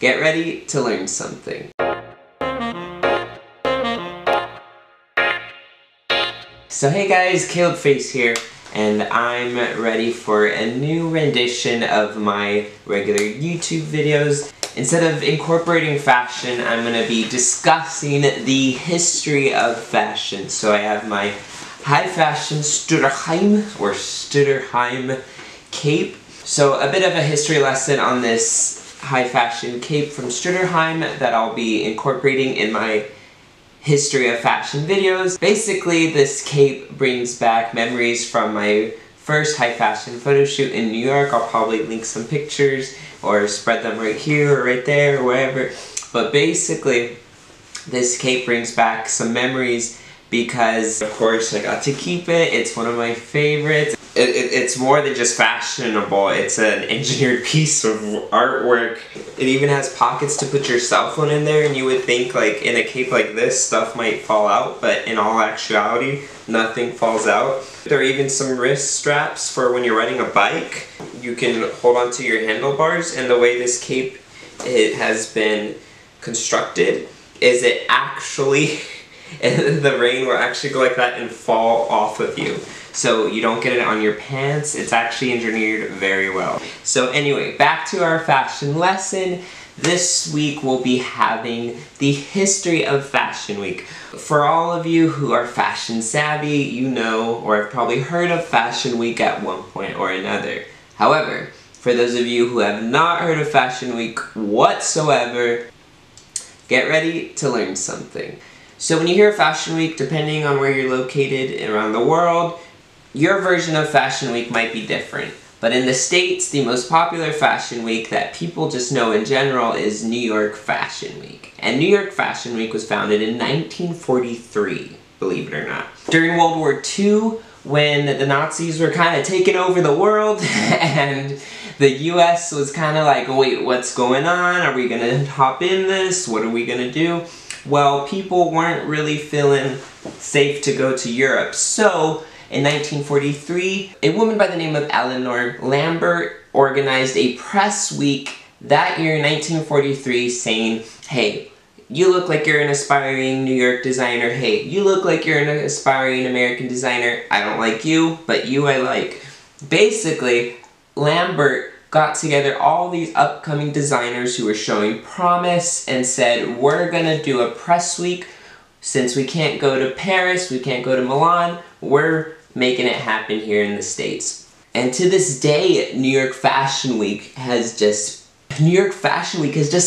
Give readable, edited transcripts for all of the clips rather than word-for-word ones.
Get ready to learn something. So hey guys, Caleb Face here, and I'm ready for a new rendition of my regular YouTube videos. Instead of incorporating fashion, I'm going to be discussing the history of fashion. So I have my high fashion Stutterheim cape. So a bit of a history lesson on this high fashion cape from Stutterheim that I'll be incorporating in my history of fashion videos. Basically, this cape brings back memories from my first high fashion photo shoot in New York. I'll probably link some pictures or spread them right here or right there or wherever. But basically, this cape brings back some memories because, of course, I got to keep it. It's one of my favorites. It's more than just fashionable. It's an engineered piece of artwork. It even has pockets to put your cell phone in there, and you would think like in a cape like this stuff might fall out, but in all actuality nothing falls out. There are even some wrist straps for when you're riding a bike. You can hold onto your handlebars, and the way this cape has been constructed is it actually the rain will actually go like that and fall off of you. So you don't get it on your pants. It's actually engineered very well. So anyway, back to our fashion lesson. This week we'll be having the history of Fashion Week. For all of you who are fashion savvy, you know or have probably heard of Fashion Week at one point or another. However, for those of you who have not heard of Fashion Week whatsoever, get ready to learn something. So when you hear Fashion Week, depending on where you're located around the world, your version of Fashion Week might be different. But in the States, the most popular Fashion Week that people just know in general is New York Fashion Week. And New York Fashion Week was founded in 1943, believe it or not. During World War II, when the Nazis were kind of taking over the world and the US was kind of like, wait, what's going on? Are we gonna hop in this? What are we gonna do? Well, people weren't really feeling safe to go to Europe. So in 1943, a woman by the name of Eleanor Lambert organized a press week that year in 1943 saying, hey, you look like you're an aspiring New York designer. Hey, you look like you're an aspiring American designer. I don't like you, but you I like. Basically, Lambert got together all these upcoming designers who were showing promise and said, we're gonna do a press week. Since we can't go to Paris, we can't go to Milan, we're making it happen here in the States. And to this day, New York Fashion Week has just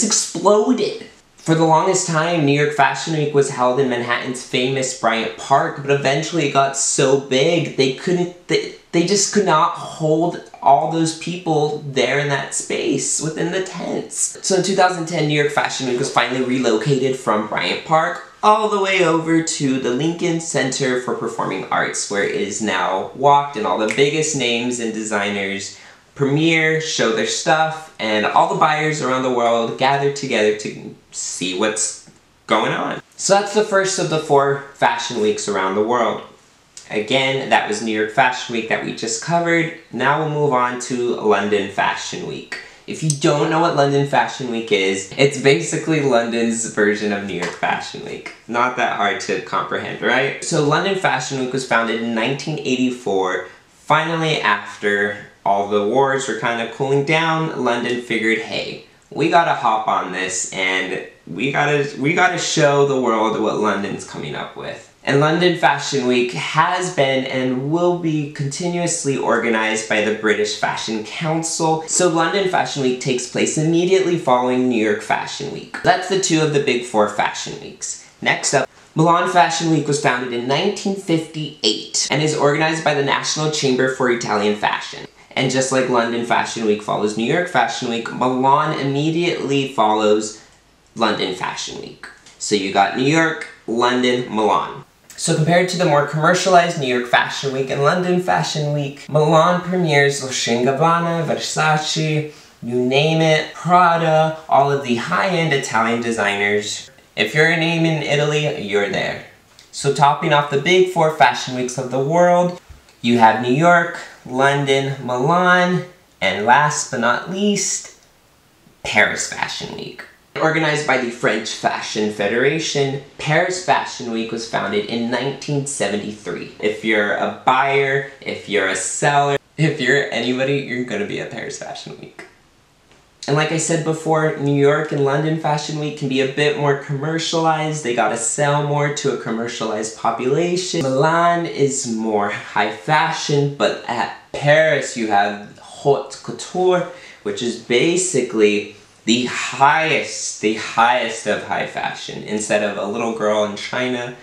exploded. For the longest time, New York Fashion Week was held in Manhattan's famous Bryant Park, but eventually it got so big they just could not hold all those people there in that space within the tents. So in 2010, New York Fashion Week was finally relocated from Bryant Park all the way over to the Lincoln Center for Performing Arts, where it is now walked and all the biggest names and designers premiere, show their stuff, and all the buyers around the world gather together to see what's going on. So that's the first of the 4 fashion weeks around the world. Again, that was New York Fashion Week that we just covered. Now we'll move on to London Fashion Week. If you don't know what London Fashion Week is, it's basically London's version of New York Fashion Week. Not that hard to comprehend, right? So London Fashion Week was founded in 1984. Finally, after all the wars were kind of cooling down, London figured, hey, we gotta hop on this and we gotta show the world what London's coming up with. And London Fashion Week has been and will be continuously organized by the British Fashion Council. So London Fashion Week takes place immediately following New York Fashion Week. That's the 2 of the big 4 fashion weeks. Next up, Milan Fashion Week was founded in 1958 and is organized by the National Chamber for Italian Fashion. And just like London Fashion Week follows New York Fashion Week, Milan immediately follows London Fashion Week. So you got New York, London, Milan. So compared to the more commercialized New York Fashion Week and London Fashion Week, Milan premieres Dolce & Gabbana, Versace, you name it, Prada, all of the high-end Italian designers. If you're a name in Italy, you're there. So topping off the big 4 fashion weeks of the world, you have New York, London, Milan, and last but not least, Paris Fashion Week. Organized by the French Fashion Federation, Paris Fashion Week was founded in 1973. If you're a buyer, if you're a seller, if you're anybody, you're gonna be at Paris Fashion Week. And like I said before, New York and London Fashion Week can be a bit more commercialized. They gotta sell more to a commercialized population. Milan is more high fashion, but at Paris you have haute couture, which is basically the highest of high fashion. Instead of a little girl in China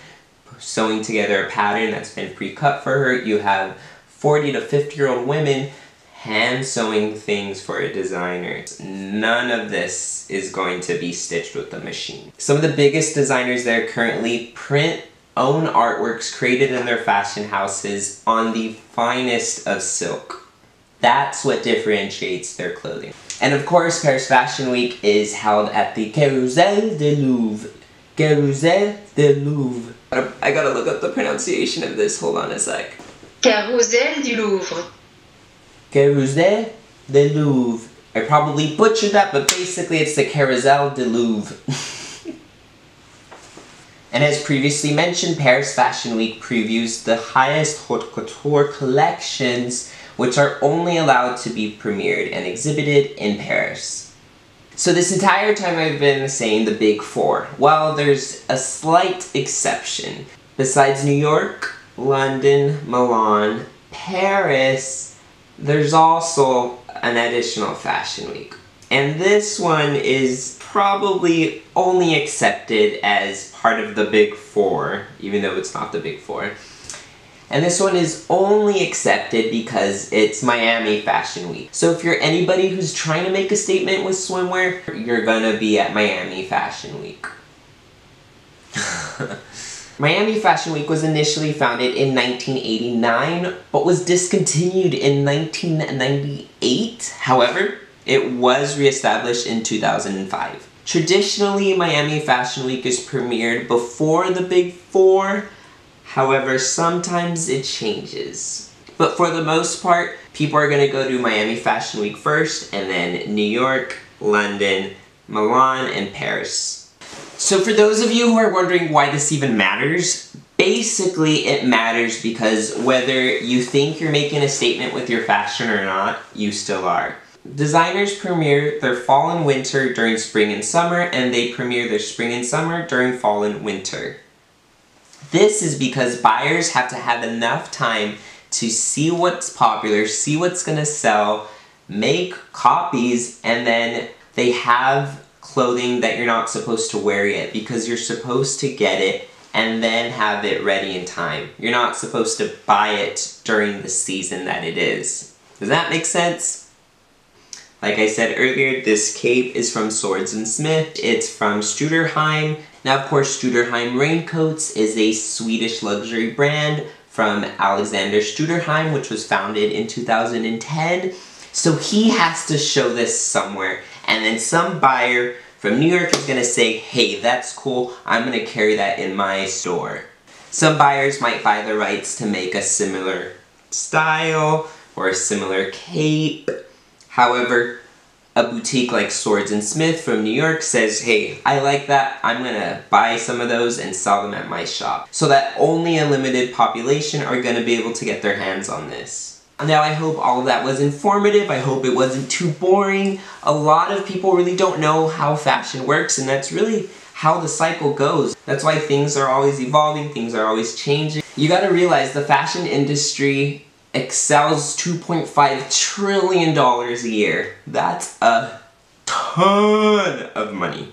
sewing together a pattern that's been pre-cut for her, you have 40 to 50-year-old women hand sewing things for a designer. None of this is going to be stitched with a machine. Some of the biggest designers there currently print own artworks created in their fashion houses on the finest of silk. That's what differentiates their clothing. And of course, Paris Fashion Week is held at the Carrousel du Louvre. Carrousel du Louvre. I gotta look up the pronunciation of this, hold on a sec. Carrousel du Louvre. Carrousel du Louvre. I probably butchered that, but basically it's the Carrousel du Louvre. And as previously mentioned, Paris Fashion Week previews the highest haute couture collections, which are only allowed to be premiered and exhibited in Paris. So this entire time I've been saying the big four. Well, there's a slight exception. Besides New York, London, Milan, Paris, there's also an additional fashion week. And this one is probably only accepted as part of the big four, even though it's not the big four. And this one is only accepted because it's Miami Fashion Week. So if you're anybody who's trying to make a statement with swimwear, you're gonna be at Miami Fashion Week. Miami Fashion Week was initially founded in 1989, but was discontinued in 1998. However, it was reestablished in 2005. Traditionally, Miami Fashion Week is premiered before the big four. However, sometimes it changes. But for the most part, people are going to go to Miami Fashion Week first, and then New York, London, Milan, and Paris. So for those of you who are wondering why this even matters, basically it matters because whether you think you're making a statement with your fashion or not, you still are. Designers premiere their fall and winter during spring and summer, and they premiere their spring and summer during fall and winter. This is because buyers have to have enough time to see what's popular, see what's gonna sell, make copies, and then they have clothing that you're not supposed to wear yet because you're supposed to get it and then have it ready in time. You're not supposed to buy it during the season that it is. Does that make sense? Like I said earlier, this cape is from Swords & Smith. It's from Stutterheim. Now, of course, Stutterheim Raincoats is a Swedish luxury brand from Alexander Stutterheim, which was founded in 2010. So he has to show this somewhere. And then some buyer from New York is gonna say, hey, that's cool, I'm gonna carry that in my store. Some buyers might buy the rights to make a similar style or a similar cape. However, a boutique like Swords & Smith from New York says, hey, I like that, I'm gonna buy some of those and sell them at my shop. So that only a limited population are gonna be able to get their hands on this. Now, I hope all of that was informative. I hope it wasn't too boring. A lot of people really don't know how fashion works, and that's really how the cycle goes. That's why things are always evolving, things are always changing. You gotta realize the fashion industry excels $2.5 trillion a year. That's a ton of money.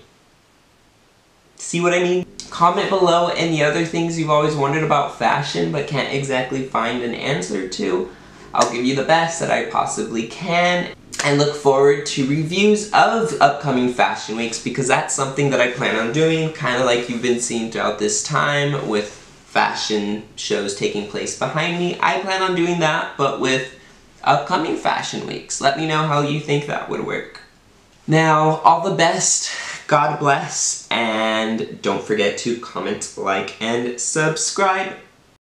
See what I mean? Comment below any other things you've always wondered about fashion but can't exactly find an answer to. I'll give you the best that I possibly can, and look forward to reviews of upcoming fashion weeks because that's something that I plan on doing, kind of like you've been seeing throughout this time with fashion shows taking place behind me. I plan on doing that, but with upcoming fashion weeks. Let me know how you think that would work. Now, all the best, God bless, and don't forget to comment, like, and subscribe.